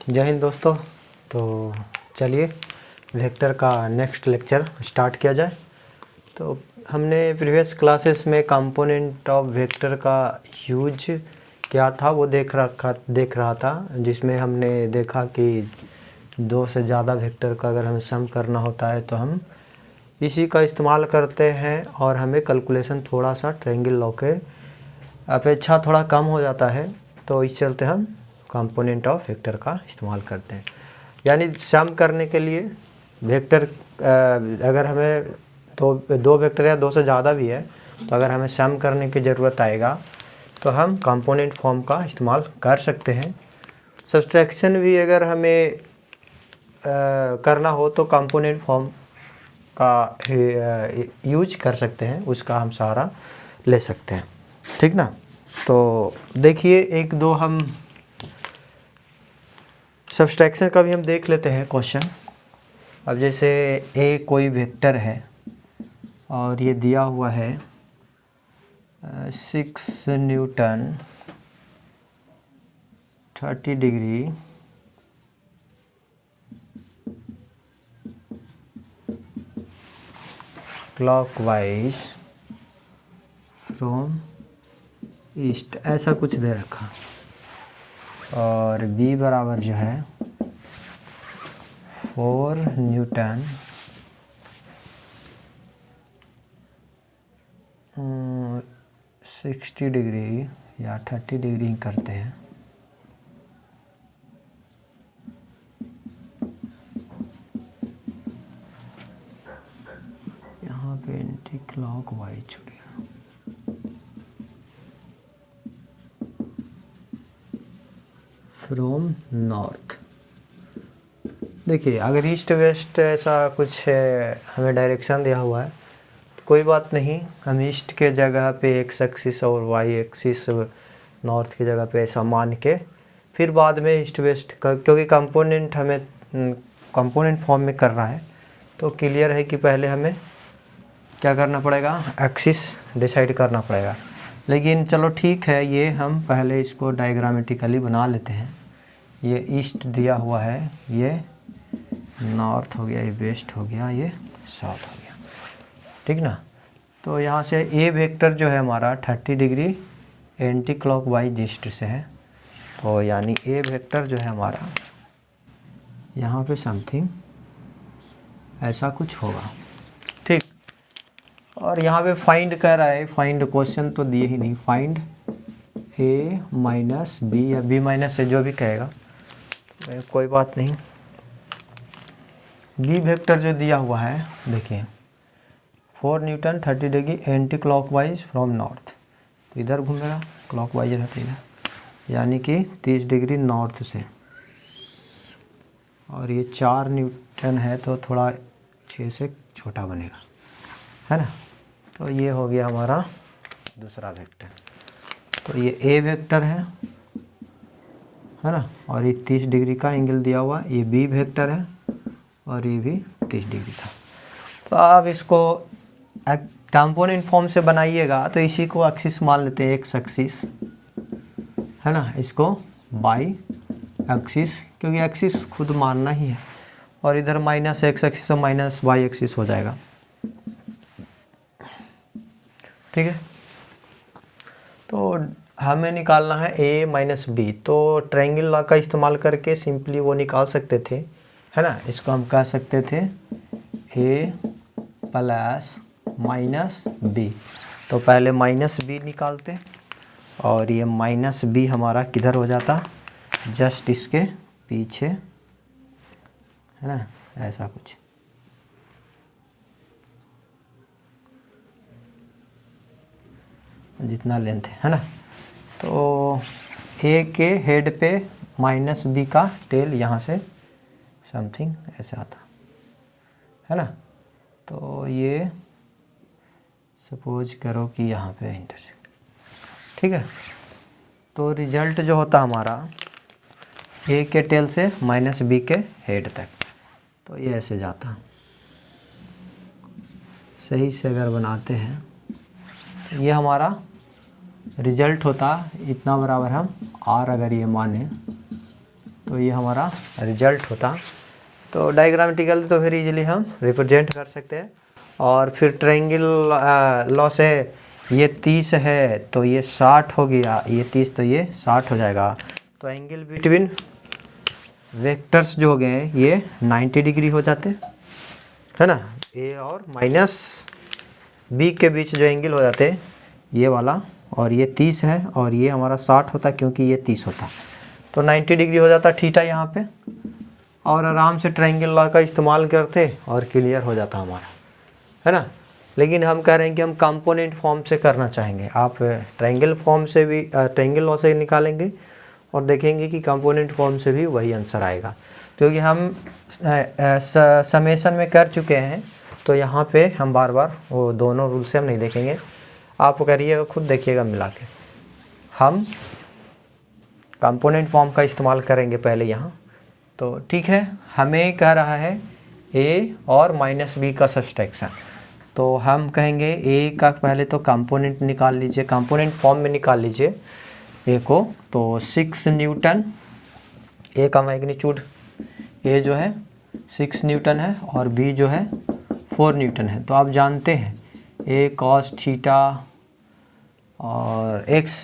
जय हिंद दोस्तों। तो चलिए वेक्टर का नेक्स्ट लेक्चर स्टार्ट किया जाए। तो हमने प्रीवियस क्लासेस में कंपोनेंट ऑफ वेक्टर का यूज क्या था वो देख रहा था, जिसमें हमने देखा कि दो से ज़्यादा वेक्टर का अगर हमें सम करना होता है तो हम इसी का इस्तेमाल करते हैं और हमें कैलकुलेशन थोड़ा सा ट्रायंगल लॉ के अपेक्षा थोड़ा कम हो जाता है। तो इस चलते हम कंपोनेंट ऑफ वेक्टर का इस्तेमाल करते हैं। यानी सम करने के लिए वेक्टर अगर हमें दो वेक्टर या दो से ज़्यादा भी है तो अगर हमें सम करने की ज़रूरत आएगा तो हम कंपोनेंट फॉर्म का इस्तेमाल कर सकते हैं। सब्सट्रैक्शन भी अगर हमें करना हो तो कंपोनेंट फॉर्म का यूज कर सकते हैं, उसका हम सहारा ले सकते हैं। ठीक ना। तो देखिए एक दो हम सब्सट्रैक्शन का भी हम देख लेते हैं क्वेश्चन। अब जैसे ए कोई वेक्टर है और ये दिया हुआ है 6 Newton 30 degree clockwise from east, ऐसा कुछ दे रखा। और b बराबर जो है 4 न्यूटन 60 डिग्री या 30 डिग्री ही करते हैं। यहाँ पे एंटी क्लॉकवाइज छूट गया। From north. देखिए अगर ईस्ट वेस्ट ऐसा कुछ हमें डायरेक्शन दिया हुआ है तो कोई बात नहीं, हम ईस्ट के जगह पे एक्स एक्सिस और वाई एक्सिस नॉर्थ की जगह पे ऐसा मान के फिर बाद में ईस्ट वेस्ट का, क्योंकि कंपोनेंट हमें कंपोनेंट फॉर्म में करना है तो क्लियर है कि पहले हमें क्या करना पड़ेगा, एक्सिस डिसाइड करना पड़ेगा। लेकिन चलो ठीक है, ये हम पहले इसको डायग्रामेटिकली बना लेते हैं। ये ईस्ट दिया हुआ है, ये नॉर्थ हो गया, ये वेस्ट हो गया, ये साउथ हो गया। ठीक ना। तो यहाँ से ए वेक्टर जो है हमारा 30 डिग्री एंटी क्लॉकवाइज ईस्ट से है, तो यानी ए वेक्टर जो है हमारा यहाँ पे समथिंग ऐसा कुछ होगा। ठीक। और यहाँ पे फाइंड कह रहा है, फाइंड क्वेश्चन तो दिए ही नहीं, फाइंड ए माइनस बी या बी माइनस से जो भी कहेगा कोई बात नहीं। बी वेक्टर जो दिया हुआ है देखिए 4 Newton 30 degree anti clockwise from north, तो इधर घूमेगा, क्लॉकवाइज रहता है इधर, यानी कि 30 डिग्री नॉर्थ से। और ये 4 न्यूटन है तो थोड़ा 6 से छोटा बनेगा, है ना। तो ये हो गया हमारा दूसरा वेक्टर। तो ये ए वेक्टर है ना, और ये 30 डिग्री का एंगल दिया हुआ, ये बी वेक्टर है और ये भी 30 डिग्री था। तो आप इसको कंपोनेंट फॉर्म से बनाइएगा तो इसी को एक्सिस मान लेते हैं, एक्स एक्सिस है ना, इसको बाई एक्सिस, क्योंकि एक्सिस खुद मानना ही है। और इधर माइनस एक्स एक्सिस और माइनस वाई एक्सिस हो जाएगा। ठीक है। तो हमें निकालना है a माइनस बी, तो ट्रायंगल लॉ का इस्तेमाल करके सिंपली वो निकाल सकते थे, है ना। इसको हम कह सकते थे a प्लस माइनस बी। तो पहले माइनस बी निकालते और ये माइनस बी हमारा किधर हो जाता, जस्ट इसके पीछे, है ना, ऐसा कुछ। जितना लेंथ है ना, तो ए के हेड पे माइनस बी का टेल यहाँ से समथिंग ऐसे आता, है ना। तो ये सपोज करो कि यहाँ पे इंटरसेक्ट। ठीक है। तो रिजल्ट जो होता हमारा ए के टेल से माइनस बी के हेड तक, तो ये ऐसे जाता। सही से अगर बनाते हैं तो ये हमारा रिजल्ट होता, इतना बराबर हम आर अगर ये माने तो ये हमारा रिजल्ट होता। तो डायग्रामेटिकल तो फिर इजीली हम रिप्रेजेंट कर सकते हैं। और फिर ट्रायंगल लॉ से ये 30 है तो ये 60 हो गया, ये 30 तो ये 60 हो जाएगा। तो एंगल बिटवीन वेक्टर्स जो हो गए हैं ये 90 डिग्री हो जाते है ना। ए और माइनस बी के बीच जो एंगल हो जाते हैं ये वाला, और ये 30 है और ये हमारा 60 होता क्योंकि ये 30 होता, तो 90 डिग्री हो जाता थीटा यहाँ पे। और आराम से ट्रायंगल लॉ का इस्तेमाल करते और क्लियर हो जाता हमारा, है ना। लेकिन हम कह रहे हैं कि हम कंपोनेंट फॉर्म से करना चाहेंगे। आप ट्रायंगल फॉर्म से भी ट्रायंगल लॉ से निकालेंगे और देखेंगे कि कंपोनेंट फॉर्म से भी वही आंसर आएगा, क्योंकि हम समेशन में कर चुके हैं। तो यहाँ पे हम बार बार वो दोनों रूल से हम नहीं देखेंगे, आप करिएगा खुद देखिएगा मिला के। हम कंपोनेंट फॉर्म का इस्तेमाल करेंगे पहले यहाँ। तो ठीक है, हमें कह रहा है ए और माइनस बी का सब्सट्रैक्शन। तो हम कहेंगे ए का पहले तो कंपोनेंट निकाल लीजिए, कंपोनेंट फॉर्म में निकाल लीजिए ए को। तो 6 न्यूटन ए का मैग्नीट्यूड, ए जो है 6 न्यूटन है और बी जो है 4 न्यूटन है। तो आप जानते हैं ए कॉस थीटा और एक्स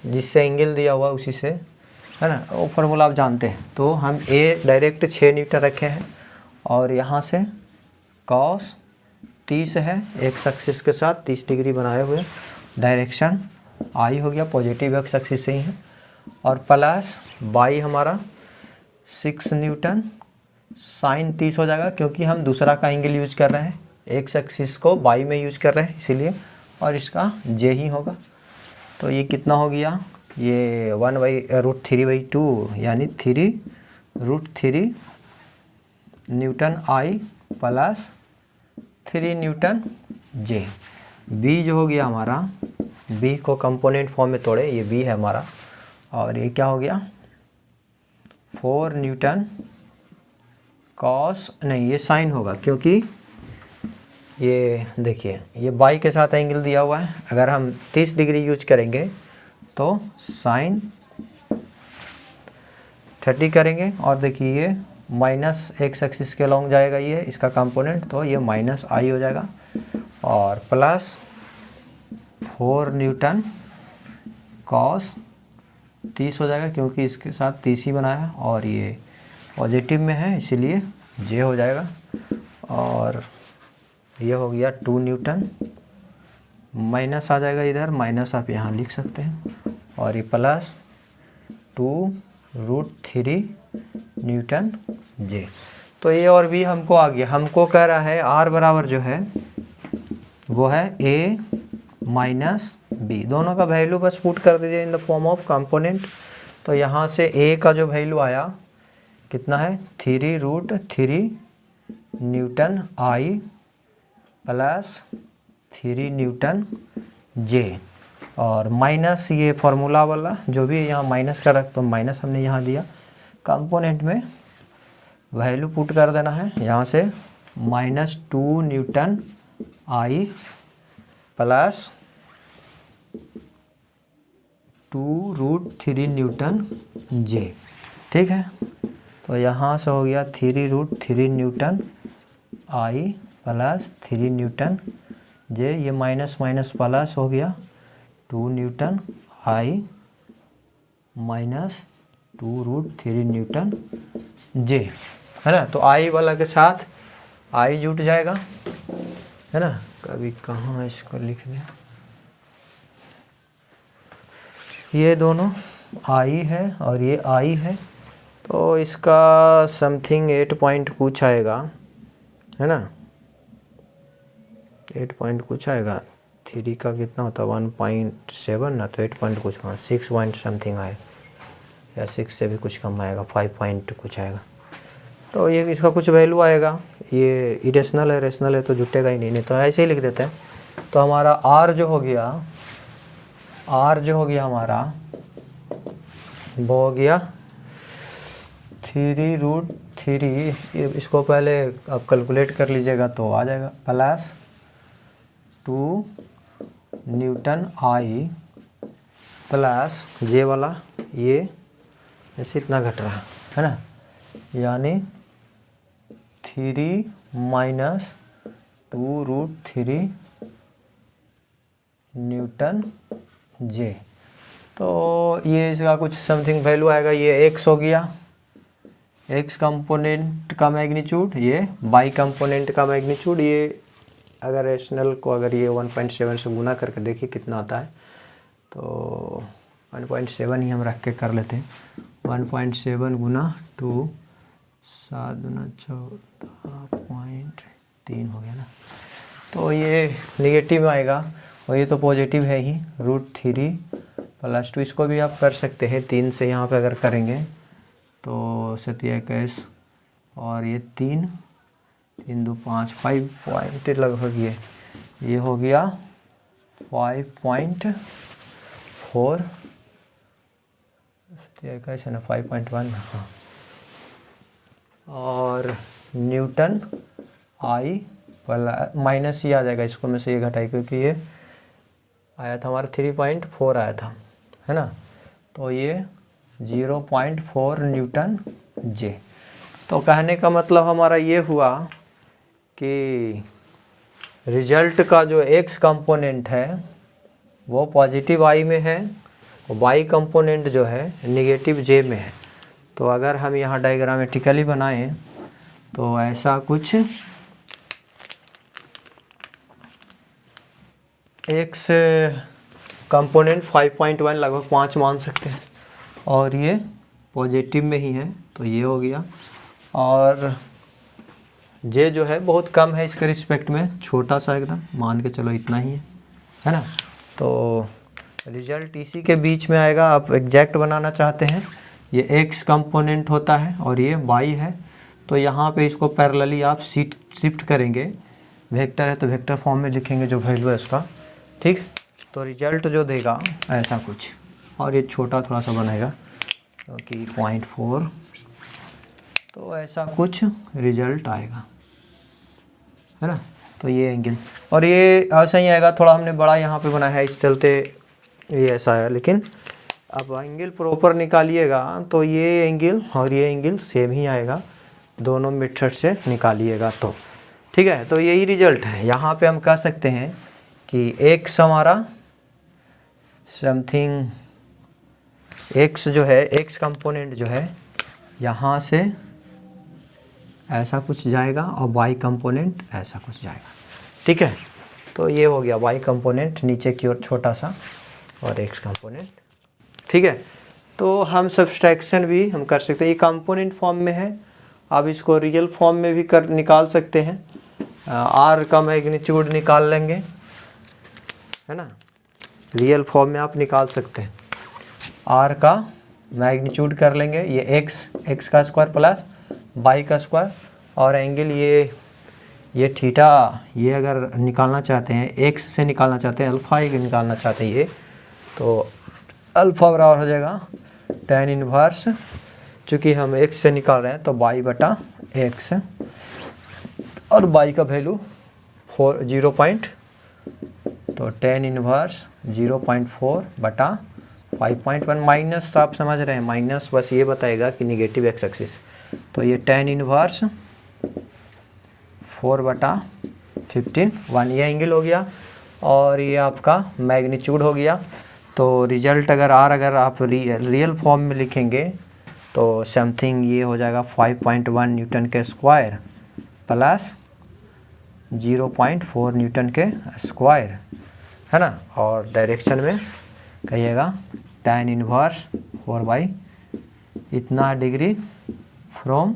जिससे एंगल दिया हुआ उसी से, है ना, वो फार्मूला आप जानते हैं। तो हम ए डायरेक्ट 6 न्यूटन रखे हैं और यहाँ से कॉस 30 है, एक्स एक्सिस के साथ 30 डिग्री बनाए हुए, डायरेक्शन आई हो गया, पॉजिटिव एक्स एक्सिस से ही है, और प्लस बाई हमारा 6 न्यूटन साइन 30 हो जाएगा, क्योंकि हम दूसरा का एंगल यूज कर रहे हैं, एक्स एक्सिस को बाई में यूज कर रहे हैं इसीलिए, और इसका जे ही होगा। तो ये कितना हो गया, ये 1/√3/2 यानी 3√3 न्यूटन आई प्लस 3 न्यूटन जे। बी जो हो गया हमारा, बी को कंपोनेंट फॉर्म में तोड़े, ये बी है हमारा, और ये क्या हो गया 4 न्यूटन कॉस, नहीं ये साइन होगा, क्योंकि ये देखिए ये बाई के साथ एंगल दिया हुआ है। अगर हम 30 डिग्री यूज करेंगे तो साइन 30 करेंगे, और देखिए ये माइनस एक्स एक्सिस के लॉन्ग जाएगा ये इसका कंपोनेंट, तो ये माइनस आई हो जाएगा, और प्लस 4 न्यूटन कॉस 30 हो जाएगा, क्योंकि इसके साथ 30 ही बनाया है और ये पॉजिटिव में है इसीलिए जे हो जाएगा। और ये हो गया 2 न्यूटन, माइनस आ जाएगा इधर, माइनस आप यहाँ लिख सकते हैं, और ये प्लस 2√3 न्यूटन जे। तो ये और भी हमको आ गया, हमको कह रहा है आर बराबर जो है वो है ए माइनस बी, दोनों का वैल्यू बस पुट कर दीजिए in the form of component. तो यहाँ से ए का जो वैल्यू आया कितना है 3√3 न्यूटन आई प्लस 3 न्यूटन जे, और माइनस ये फार्मूला वाला जो भी यहाँ माइनस का रख, तो माइनस हमने यहाँ दिया, कंपोनेंट में वैल्यू पुट कर देना है यहाँ से -2 न्यूटन आई प्लस 2√3 न्यूटन जे। ठीक है, तो यहाँ से हो गया 3√3 न्यूटन आई प्लस 3 न्यूटन जे, ये माइनस माइनस प्लस हो गया 2 न्यूटन आई माइनस 2√3 न्यूटन जे, है ना। तो आई वाला के साथ आई जुट जाएगा, है ना। कभी कहाँ इसको लिख दें, ये दोनों आई है और ये आई है, तो इसका समथिंग 8 पॉइंट कुछ आएगा, है ना, 8 पॉइंट कुछ आएगा। 3 का कितना होता है 1.7 ना, तो 8 पॉइंट कुछ, हाँ 6 पॉइंट समथिंग आए, या 6 से भी कुछ कम आएगा, 5 पॉइंट कुछ आएगा। तो ये इसका कुछ वैल्यू आएगा, ये इरेशनल है, रेशनल है तो जुटेगा ही नहीं, तो ऐसे ही लिख देते हैं। तो हमारा आर जो हो गया, आर जो हो गया हमारा वो हो गया 3√3, इसको पहले आप कैलकुलेट कर लीजिएगा तो आ जाएगा, प्लस 2 न्यूटन आई प्लस जे वाला, ये ऐसे इतना घट रहा है है ना, यानी 3 माइनस 2√3 न्यूटन जे। तो ये इसका कुछ समथिंग वैल्यू आएगा, ये x हो गया, x कंपोनेंट का मैग्नीट्यूड, ये y कंपोनेंट का मैग्नीट्यूड। ये अगर रेशनल को अगर ये 1.7 से गुना करके देखिए कितना आता है, तो 1.7 ही हम रख के कर लेते हैं। 1.7 गुना 2, 7 गुना 14.3 हो गया ना, तो ये नेगेटिव आएगा और ये तो पॉजिटिव है ही। √3 + 2 इसको भी आप कर सकते हैं 3 से, यहाँ पे अगर करेंगे तो 7 और ये 3 2 5 पॉइंट लगभग ये हो गया 5.4 है ना, 5.1 हाँ। और न्यूटन आई माइनस ये आ जाएगा, इसको में से ये घटाई, क्योंकि ये आया था हमारा 3.4 आया था, है ना, तो ये 0.4 न्यूटन जे। तो कहने का मतलब हमारा ये हुआ कि रिजल्ट का जो x कंपोनेंट है वो पॉजिटिव i में है और y कंपोनेंट जो है नेगेटिव j में है। तो अगर हम यहाँ डायग्रामेटिकली बनाएं तो ऐसा कुछ x कंपोनेंट 5.1 लगभग 5 मान सकते हैं और ये पॉजिटिव में ही है, तो ये हो गया। और जे जो है बहुत कम है इसके रिस्पेक्ट में, छोटा सा एकदम, मान के चलो इतना ही है ना। तो रिजल्ट इसी के बीच में आएगा। आप एग्जैक्ट बनाना चाहते हैं, ये एक्स कंपोनेंट होता है और ये वाई है, तो यहाँ पे इसको पैरेलली आप शिफ्ट करेंगे। वेक्टर है तो वेक्टर फॉर्म में लिखेंगे जो वैल्यू है उसका, ठीक। तो रिजल्ट जो देगा ऐसा कुछ, और ये छोटा थोड़ा सा बनेगा क्योंकि 0.4, तो ऐसा कुछ रिजल्ट आएगा, है ना। तो ये एंगल, और ये ऐसा ही आएगा, थोड़ा हमने बड़ा यहाँ पे बनाया है इस चलते ये ऐसा है, लेकिन अब एंगल प्रॉपर निकालिएगा तो ये एंगल और ये एंगल सेम ही आएगा, दोनों मेथड से निकालिएगा तो ठीक है। तो यही रिजल्ट है। यहाँ पे हम कह सकते हैं कि एक्स हमारा समथिंग, एक्स जो है, एक्स कंपोनेंट जो है यहाँ से ऐसा कुछ जाएगा और वाई कंपोनेंट ऐसा कुछ जाएगा, ठीक है। तो ये हो गया वाई कंपोनेंट नीचे की ओर छोटा सा और एक्स कंपोनेंट, ठीक है। तो हम सब्सट्रैक्शन भी हम कर सकते हैं, ये कंपोनेंट फॉर्म में है, आप इसको रियल फॉर्म में भी निकाल सकते हैं। आर का मैग्नीट्यूड निकाल लेंगे, है ना, रियल फॉर्म में आप निकाल सकते हैं। आर का मैग्नीट्यूड कर लेंगे, ये एक्स का स्क्वायर प्लस वाई का स्क्वायर, और एंगल ये थीटा, ये अगर निकालना चाहते हैं, एक्स से निकालना चाहते हैं, अल्फ़ा ये निकालना चाहते हैं, ये तो अल्फ़ा बराबर हो जाएगा tan इनवर्स, चूँकि हम एक्स से निकाल रहे हैं तो वाई बटा एक्स, और वाई का वैल्यू 0. तो tan इनवर्स 0.4 बटा 5.1, माइनस आप समझ रहे हैं, माइनस बस ये बताएगा कि निगेटिव एक्स एक्सिस, तो ये tan इनवर्स 4/15 1 ये एंगल हो गया, और ये आपका मैग्नीट्यूड हो गया। तो रिजल्ट अगर आप रियल फॉर्म में लिखेंगे तो समथिंग ये हो जाएगा 5.1 न्यूटन के स्क्वायर प्लस 0.4 न्यूटन के स्क्वायर, है ना। और डायरेक्शन में कहिएगा tan इनवर्स 4 इतना degree from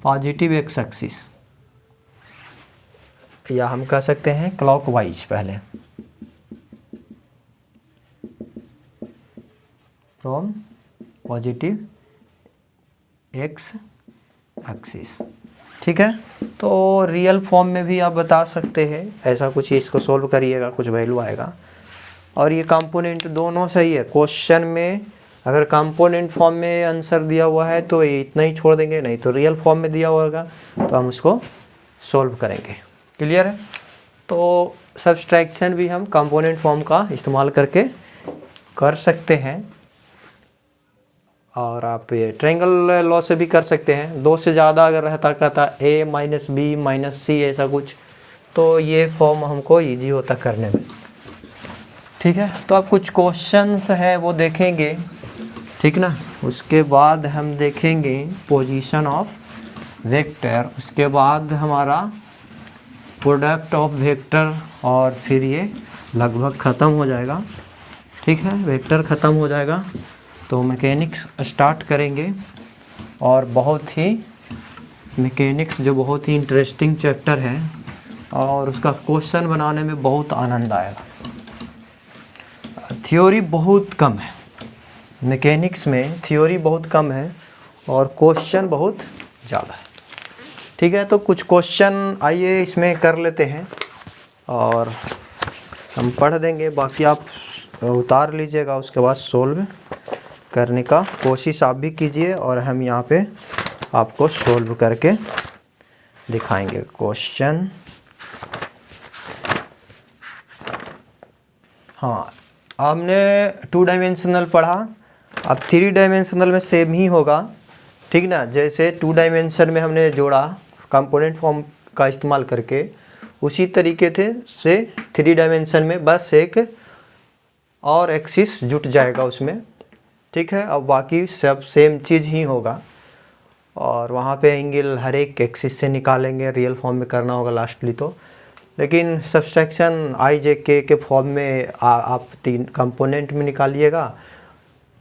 positive x axis, या हम कह सकते हैं क्लॉकवाइज, पहले फ्रॉम पॉजिटिव एक्स एक्सिस, ठीक है। तो रियल फॉर्म में भी आप बता सकते हैं ऐसा कुछ, इसको सोल्व करिएगा कुछ वैल्यू आएगा। और ये कंपोनेंट दोनों सही है, क्वेश्चन में अगर कंपोनेंट फॉर्म में आंसर दिया हुआ है तो ये इतना ही छोड़ देंगे, नहीं तो रियल फॉर्म में दिया हुआ होगा तो हम उसको सोल्व करेंगे, क्लियर है। तो सब्सट्रैक्शन भी हम कंपोनेंट फॉर्म का इस्तेमाल करके कर सकते हैं। और आप ये ट्रायंगल लॉ से भी कर सकते हैं। 2 से ज़्यादा अगर रहता a माइनस बी माइनस सी ऐसा कुछ, तो ये फॉर्म हमको ईजी होता करने में। ठीक है, तो अब कुछ क्वेश्चंस है वो देखेंगे, ठीक ना। उसके बाद हम देखेंगे पोजीशन ऑफ वेक्टर, उसके बाद हमारा प्रोडक्ट ऑफ वेक्टर, और फिर ये लगभग ख़त्म हो जाएगा। ठीक है, वेक्टर ख़त्म हो जाएगा तो मैकेनिक्स स्टार्ट करेंगे। और बहुत ही मैकेनिक्स जो बहुत ही इंटरेस्टिंग चैप्टर है और उसका क्वेश्चन बनाने में बहुत आनंद आएगा। थ्योरी बहुत कम है मैकेनिक्स में, थ्योरी बहुत कम है और क्वेश्चन बहुत ज़्यादा है। ठीक है, तो कुछ क्वेश्चन आइए इसमें कर लेते हैं और हम पढ़ देंगे, बाकी आप उतार लीजिएगा, उसके बाद सोल्व करने का कोशिश आप भी कीजिए और हम यहाँ पे आपको सोल्व करके दिखाएंगे क्वेश्चन। हाँ, आपने 2 डायमेंशनल पढ़ा, अब 3 डायमेंशनल में सेम ही होगा। ठीक ना, जैसे 2 डायमेंशन में हमने जोड़ा कंपोनेंट फॉर्म का इस्तेमाल करके, उसी तरीके से 3 डायमेंशन में बस एक और एक्सिस जुट जाएगा उसमें। ठीक है, अब बाकी सब सेम चीज़ ही होगा और वहाँ पे एंगल हर एक एक्सिस से निकालेंगे, रियल फॉर्म में करना होगा लास्टली तो। लेकिन सब्सट्रैक्शन आई जे के फॉर्म में आप 3 कंपोनेंट में निकालिएगा,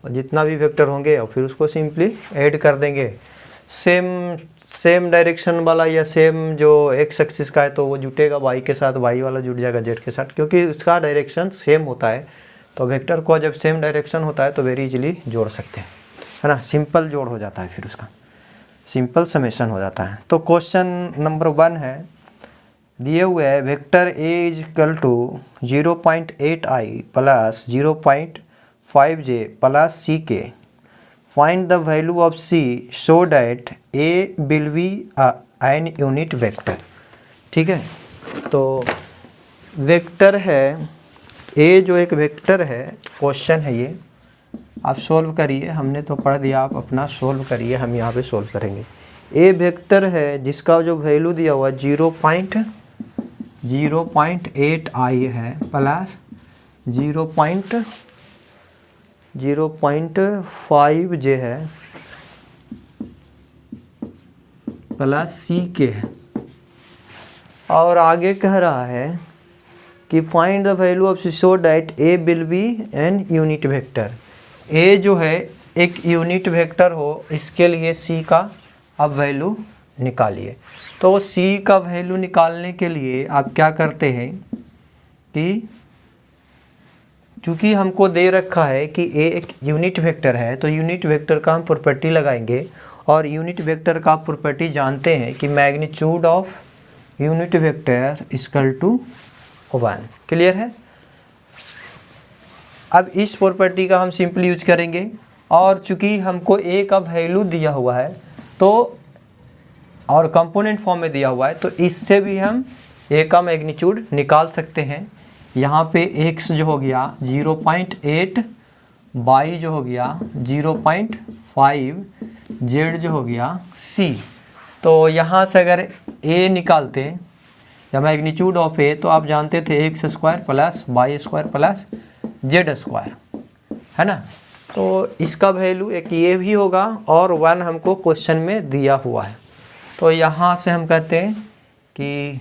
जितना भी वेक्टर होंगे और फिर उसको सिंपली ऐड कर देंगे। सेम डायरेक्शन वाला या सेम जो एक्स एक्सिस का है तो वो जुटेगा वाई के साथ, वाई वाला जुट जाएगा जेड के साथ, क्योंकि उसका डायरेक्शन सेम होता है। तो वेक्टर को जब सेम डायरेक्शन होता है तो वेरी इजीली जोड़ सकते हैं, है ना। सिंपल जोड़ हो जाता है, फिर उसका सिंपल समेशन हो जाता है। तो क्वेश्चन नंबर 1 है, दिए हुए है vector a is equal to 0.8i plus 0.5j plus ck, find the value of c so that a will be an unit vector. ठीक है, तो वेक्टर है a जो एक वेक्टर है, क्वेश्चन है ये, आप सोल्व करिए। हमने तो पढ़ दिया, आप अपना सोल्व करिए, हम यहाँ पे सोल्व करेंगे। a वेक्टर है जिसका जो वैल्यू दिया हुआ 0.8i है प्लस 0.5j है प्लस ck है, और आगे कह रहा है कि find the value of so that a will be an unit vector. a जो है एक यूनिट वेक्टर हो, इसके लिए c का अब वैल्यू निकालिए। तो c का वैल्यू निकालने के लिए आप क्या करते हैं कि चूँकि हमको दे रखा है कि a एक यूनिट वेक्टर है, तो यूनिट वेक्टर का हम प्रॉपर्टी लगाएंगे, और यूनिट वेक्टर का प्रॉपर्टी जानते हैं कि magnitude of unit vector equal to 1। Clear है। अब इस प्रॉपर्टी का हम सिंपली यूज करेंगे, और चूँकि हमको a का वैल्यू दिया हुआ है तो और कंपोनेंट फॉर्म में दिया हुआ है, तो इससे भी हम a का मैग्नीट्यूड निकाल सकते हैं। यहाँ पे x जो हो गया 0.8, y जो हो गया 0.5, z जो हो गया c। तो यहाँ से अगर a निकालते या मैग्नीट्यूड ऑफ a, तो आप जानते थे x square plus Y square plus Z square, है ना। तो इसका वैल्यू एक ये भी होगा, और 1 हमको क्वेश्चन में दिया हुआ है। तो यहाँ से हम कहते हैं कि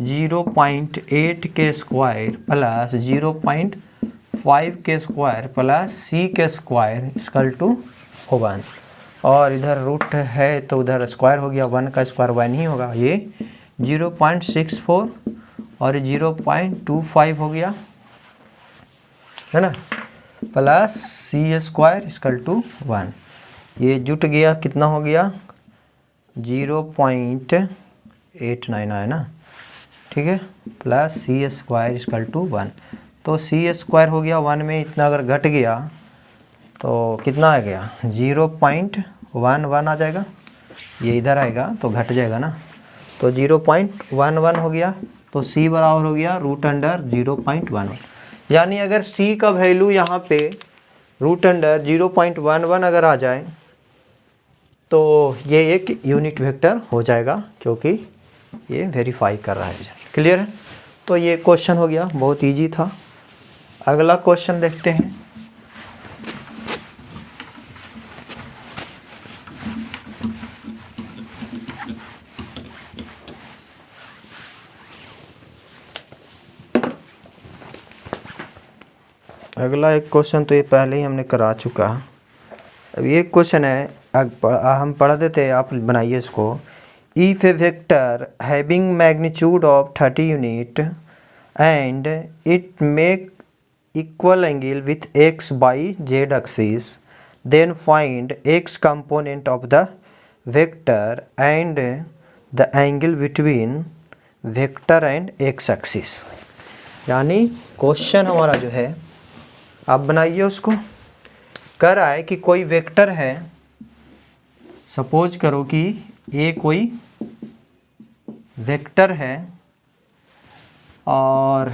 0.8 के स्क्वायर प्लस 0.5 के स्क्वायर प्लस c के स्क्वायर इक्वल टू 1, और इधर रूट है तो उधर स्क्वायर हो गया, 1 का स्क्वायर 1 ही होगा। ये 0.64 और 0.25 हो गया, है ना, plus c square equal to 1। ये जुट गया, कितना हो गया 0.89 है ना, ठीक है, plus c square equal to 1। तो c स्क्वायर हो गया 1 में, इतना अगर घट गया तो कितना आ गया 0.11 आ जाएगा, ये इधर आएगा तो घट जाएगा ना, तो 0.11 हो गया। तो c बराबर हो गया √अंडर 0.11, यानी अगर c का वैल्यू यहाँ पे रूट अंडर 0.11 अगर आ जाए तो ये एक यूनिट वेक्टर हो जाएगा, क्योंकि ये वेरीफाई कर रहा है। क्लियर है? तो ये क्वेश्चन हो गया, बहुत इजी था। अगला क्वेश्चन देखते हैं। अगला एक क्वेश्चन तो ये पहले ही हमने करा चुका है। अब ये क्वेश्चन है, हम पढ़ देते हैं, आप बनाइए इसको। If a vector having magnitude of 30 unit and it make equal angle with x by z axis, then find x component of the vector and the angle between vector and x axis. यानी question हमारा जो है, आप बनाइए उसको। कह रहा है कि कोई वेक्टर है, सपोज करो कि ये कोई वेक्टर है और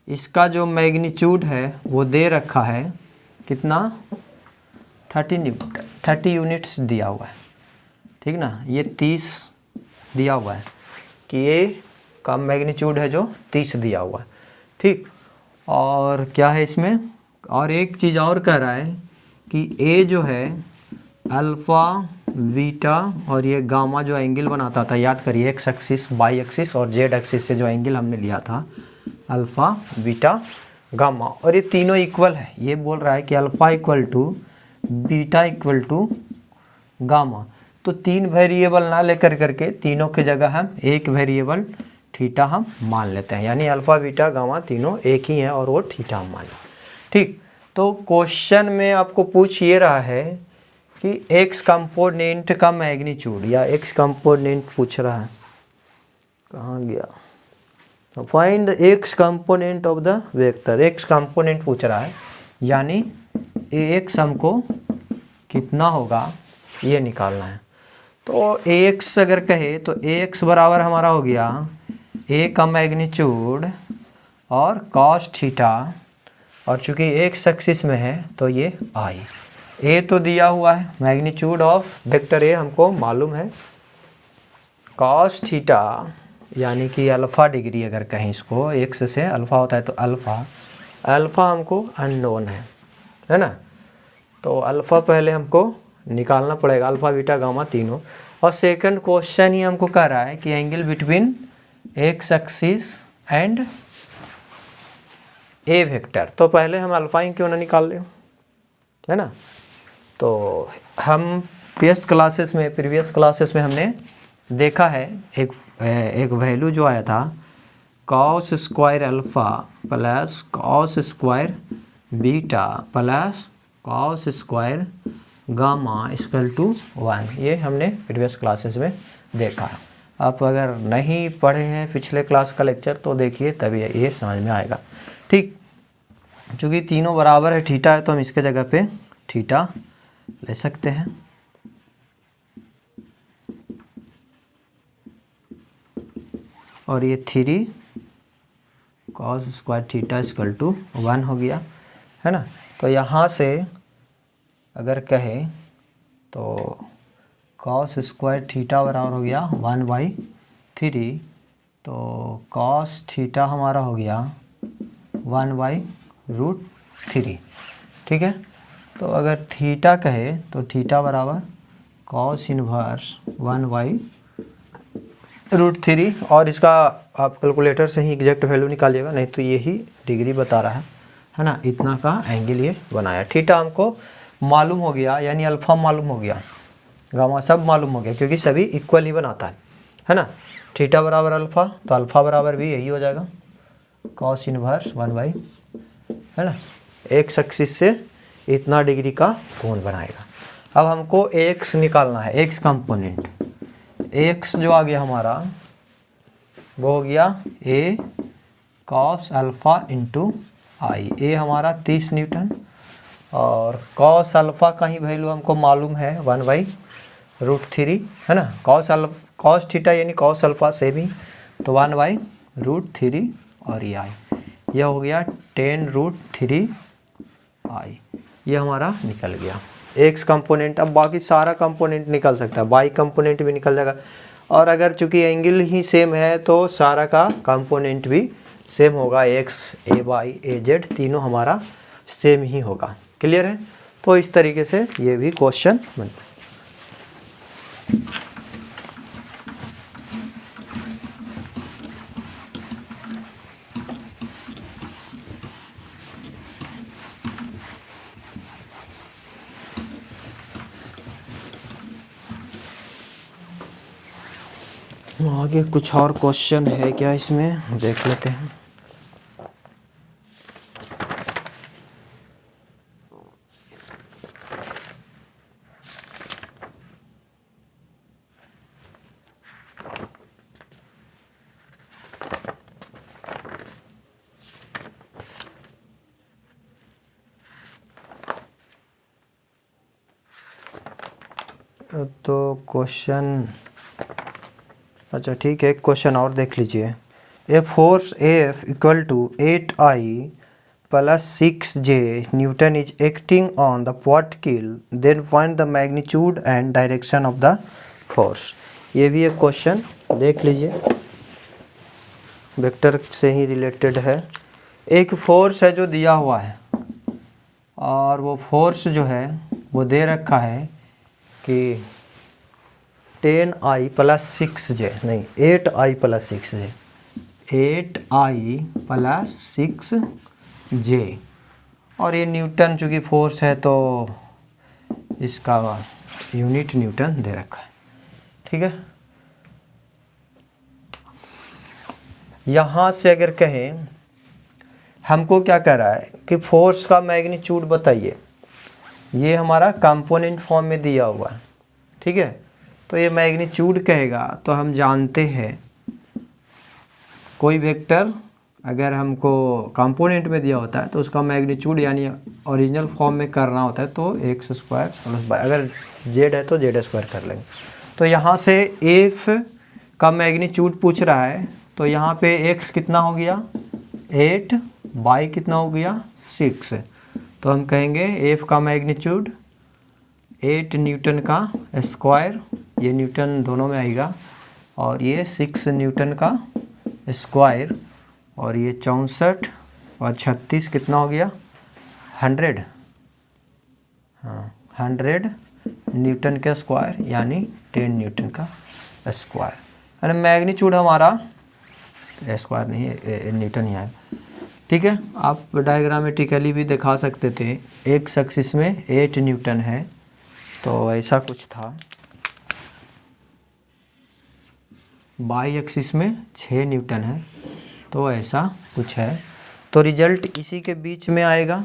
इसका जो मैग्नीट्यूड है वो दे रखा है कितना, 30 यूनिट्स दिया हुआ है, ठीक ना। ये 30 दिया हुआ है कि ये का मैग्नीट्यूड है जो 30 दिया हुआ है, ठीक। और क्या है इसमें, और एक चीज़ और कह रहा है कि ए जो है अल्फ़ा बीटा और ये गामा जो एंगल बनाता था, याद करिए, एक्स एक्सिस वाई एक्सिस और जेड एक्सिस से जो एंगल हमने लिया था, अल्फ़ा बीटा गामा, और ये तीनों इक्वल है। ये बोल रहा है कि alpha equal to beta equal to gamma. तो 3 वेरिएबल ना लेकर करके तीनों की जगह हम एक वेरिएबल थीटा हम मान लेते हैं, यानी अल्फ़ा बीटा गामा तीनों एक ही हैं और वो थीटा हम मान लें, ठीक। तो क्वेश्चन में आपको पूछ ये रहा है कि एक्स कंपोनेंट का मैग्नीट्यूड, या एक्स कंपोनेंट पूछ रहा है, कहाँ गया, find x component of the vector. X component पूछ रहा है, यानी एक्स हमको कितना होगा ये निकालना है। तो एक्स अगर कहे तो एक्स बराबर हमारा हो गया ए का मैग्नीट्यूड और कॉस थीटा, और चूंकि एक्स एक्सिस में है तो ये आई। ए तो दिया हुआ है, मैग्नीट्यूड ऑफ वेक्टर ए हमको मालूम है, कॉस थीटा यानी कि अल्फ़ा डिग्री अगर कहें इसको, एक्स से अल्फ़ा होता है तो अल्फ़ा हमको अननोन है ना। तो अल्फ़ा पहले हमको निकालना पड़ेगा, अल्फ़ा बीटा गामा तीनों। और सेकंड क्वेश्चन ही हमको कह रहा है कि angle between x axis and A vector. तो पहले हम अल्फ़ा ही क्यों ना निकाल लें, है ना। तो हम प्रीवियस क्लासेस में हमने देखा है एक वैल्यू जो आया था, cos square alpha plus cos square beta plus cos square gamma equal to 1। ये हमने प्रीवियस क्लासेस में देखा है। आप अगर नहीं पढ़े हैं पिछले क्लास का लेक्चर तो देखिए, तभी ये समझ में आएगा, ठीक। चूँकि तीनों बराबर है, थीटा है, तो हम इसके जगह पे थीटा ले सकते हैं। और ये 3 cos square theta equal to 1 हो गया, है ना। तो यहाँ से अगर कहें तो कॉस स्क्वायर थीटा बराबर हो गया 1/3, तो कॉस थीटा हमारा हो गया 1/√3, ठीक है। तो अगर थीटा कहे तो थीटा बराबर कॉस इनवर्स 1/√3, और इसका आप कैलकुलेटर से ही एग्जैक्ट वैल्यू निकालिएगा, नहीं तो यही डिग्री बता रहा है ना। इतना का एंगल ये बनाया। थीटा हमको मालूम हो गया, यानी अल्फ़ा मालूम हो गया, गामा सब मालूम हो गया, क्योंकि सभी इक्वल ही बनाता है ना। थीटा बराबर अल्फ़ा, तो अल्फ़ा बराबर भी यही हो जाएगा कॉस इनवर्स 1/, है ना। एक्स एक्सिस से इतना डिग्री का कोण बनाएगा। अब हमको एक्स निकालना है, एक्स कंपोनेंट। एक्स जो आ गया हमारा वो हो गया ए कॉस अल्फ़ा इंटू आई। ए हमारा 30 न्यूटन, और कॉस अल्फ़ा का ही वैल्यू हमको मालूम है 1/√3, है ना। कॉस थीटा यानी कॉस अल्फ़ा से भी, तो 1/√3 और ये आई, यह हो गया 10√3 आई। ये हमारा निकल गया एक्स कंपोनेंट। अब बाकी सारा कंपोनेंट निकल सकता है, वाई कंपोनेंट भी निकल जाएगा। और अगर चूंकि एंगल ही सेम है तो सारा का कंपोनेंट भी सेम होगा, एक्स, ए वाई, ए जेड तीनों हमारा सेम ही होगा। क्लियर है? तो इस तरीके से ये भी क्वेश्चन बनता है। आगे कुछ और क्वेश्चन है क्या इसमें, देख लेते हैं। तो क्वेश्चन, अच्छा ठीक है, एक क्वेश्चन और देख लीजिए। A force F equal to 8I plus 6J newton is acting on the particle, then find the magnitude and direction of the force. ये भी एक क्वेश्चन देख लीजिए, वेक्टर से ही रिलेटेड है। एक फोर्स है जो दिया हुआ है और वो फोर्स जो है वो दे रखा है कि 10I प्लस 6J, नहीं 8I plus 6J, 8I plus 6J। और ये न्यूटन चूँकि फोर्स है तो इसका यूनिट न्यूटन दे रखा है। ठीक है, यहाँ से अगर कहें हमको क्या कह रहा है कि फोर्स का मैग्नीट्यूड बताइए, ये हमारा कंपोनेंट फॉर्म में दिया हुआ है। ठीक है, तो ये मैग्नीट्यूड कहेगा तो हम जानते हैं कोई वेक्टर अगर हमको कंपोनेंट में दिया होता है तो उसका मैग्नीट्यूड यानी ओरिजिनल फॉर्म में करना होता है तो एक्स स्क्वायर प्लस वाई, अगर जेड है तो जेड स्क्वायर कर लेंगे। तो यहाँ से एफ का मैग्नीट्यूड पूछ रहा है तो यहाँ पे एक्स कितना हो गया 8, वाई कितना हो गया 6। तो हम कहेंगे एफ का मैग्नीट्यूड 8 न्यूटन का स्क्वायर, ये न्यूटन दोनों में आएगा, और ये 6 न्यूटन का स्क्वायर, और ये 64 और 36 कितना हो गया 100, हाँ 100 न्यूटन का स्क्वायर यानी 10 न्यूटन का स्क्वायर। यानी मैग्नीट्यूड हमारा स्क्वायर नहीं है, न्यूटन ही है। ठीक है, आप डायग्रामेटिकली भी दिखा सकते थे, एक्स एक्सिस में 8 न्यूटन है तो ऐसा कुछ था, वाई एक्सिस में 6 न्यूटन है तो ऐसा कुछ है। तो रिजल्ट इसी के बीच में आएगा।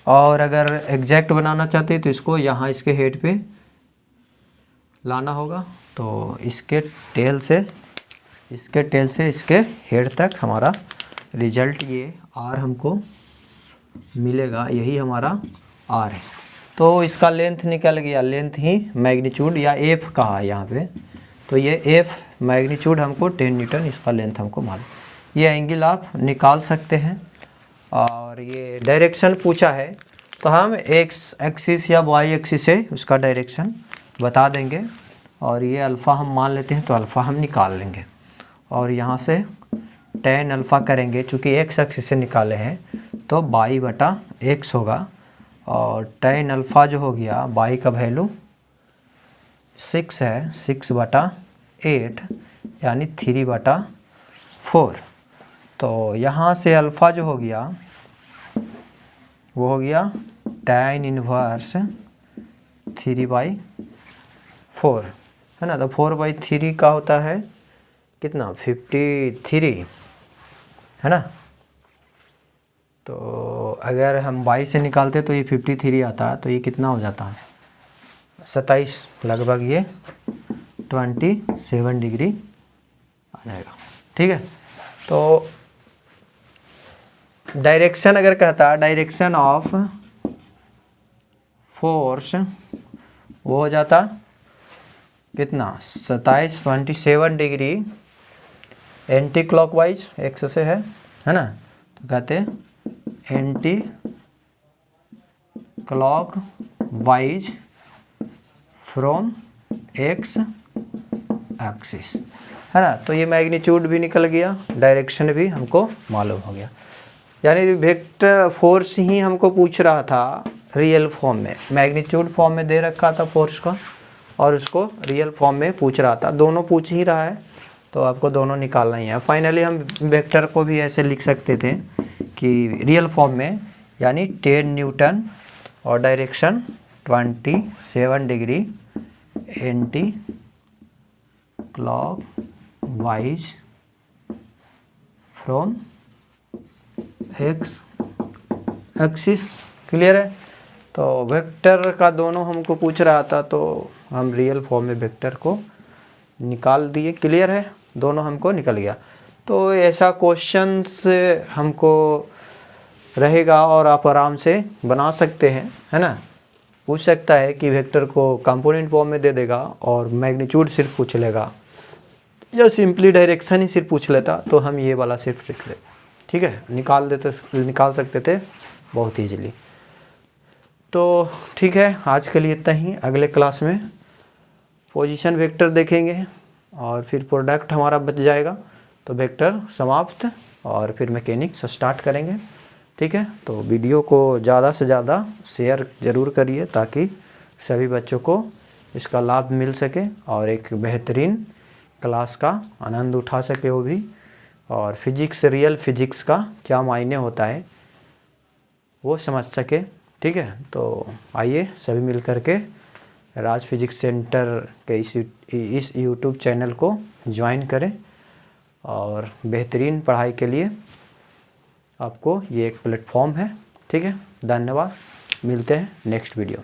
और अगर एग्जैक्ट बनाना चाहते हैं तो इसको यहाँ इसके हेड पे लाना होगा, तो इसके टेल से इसके हेड तक हमारा रिजल्ट ये आर हमको मिलेगा, यही हमारा आर है। तो इसका लेंथ निकल गया, लेंथ ही मैग्नीट्यूड या एफ कहा है यहाँ पे, तो ये एफ मैग्नीट्यूड हमको 10 न्यूटन, इसका लेंथ हमको मालूम। ये एंगल आप निकाल सकते हैं। और ये डायरेक्शन पूछा है तो हम एक्स एक्सिस या वाई एक्सिस से उसका डायरेक्शन बता देंगे, और ये अल्फ़ा हम मान लेते हैं तो अल्फ़ा हम निकाल लेंगे, और यहाँ से tan अल्फ़ा करेंगे, चूँकि एक्स एक्सिस से निकाले हैं तो बाई बटा एक्स होगा, और tan अल्फ़ा जो हो गया बाई का वैल्यू 6 है, 6 बटा 8 यानी 3 बटा 4। तो यहाँ से अल्फ़ा जो हो गया वो हो गया tan इनवर्स 3/4 है ना। तो 4/3 का होता है कितना 53 है ना। तो अगर हम 22 से निकालते तो ये 53 आता है, तो ये कितना हो जाता है 27, लगभग ये 27 डिग्री आ जाएगा। ठीक है, तो डायरेक्शन अगर कहता है डायरेक्शन ऑफ फोर्स वो हो जाता कितना 27 डिग्री एंटी क्लॉकवाइज एक्स से है ना। तो कहते हैं anti clock wise from x axis, है ना। तो ये मैग्नीट्यूड भी निकल गया, डायरेक्शन भी हमको मालूम हो गया। यानी वेक्टर फोर्स ही हमको पूछ रहा था रियल फॉर्म में, मैग्नीट्यूड फॉर्म में दे रखा था फोर्स का और उसको रियल फॉर्म में पूछ रहा था, दोनों पूछ ही रहा है तो आपको दोनों निकालना ही है। फाइनली हम वेक्टर को भी ऐसे लिख सकते थे कि रियल फॉर्म में, यानी 10 न्यूटन और direction 27 degree anti clock wise from x axis. Clear है। तो वेक्टर का दोनों हमको पूछ रहा था तो हम रियल फॉर्म में वेक्टर को निकाल दिए। क्लियर है, दोनों हमको निकल गया। तो ऐसा क्वेश्चंस हमको रहेगा और आप आराम से बना सकते हैं, है ना। पूछ सकता है कि वेक्टर को कंपोनेंट फॉर्म में दे देगा और मैग्नीट्यूड सिर्फ पूछ लेगा, या सिंपली डायरेक्शन ही सिर्फ पूछ लेता तो हम ये वाला सिर्फ लिख लेते। ठीक है, निकाल सकते थे बहुत ईजिली। तो ठीक है, आज के लिए इतना ही। अगले क्लास में पोजीशन वेक्टर देखेंगे और फिर प्रोडक्ट हमारा बच जाएगा, तो वेक्टर समाप्त और फिर मैकेनिक्स स्टार्ट करेंगे। ठीक है, तो वीडियो को ज़्यादा से ज़्यादा शेयर ज़रूर करिए ताकि सभी बच्चों को इसका लाभ मिल सके और एक बेहतरीन क्लास का आनंद उठा सके वो भी, और फिजिक्स, रियल फिजिक्स का क्या मायने होता है वो समझ सके। ठीक है, तो आइए सभी मिल कर के राज फिजिक्स सेंटर के इस यूट्यूब चैनल को ज्वाइन करें और बेहतरीन पढ़ाई के लिए आपको ये एक प्लेटफॉर्म है। ठीक है, धन्यवाद, मिलते हैं नेक्स्ट वीडियो।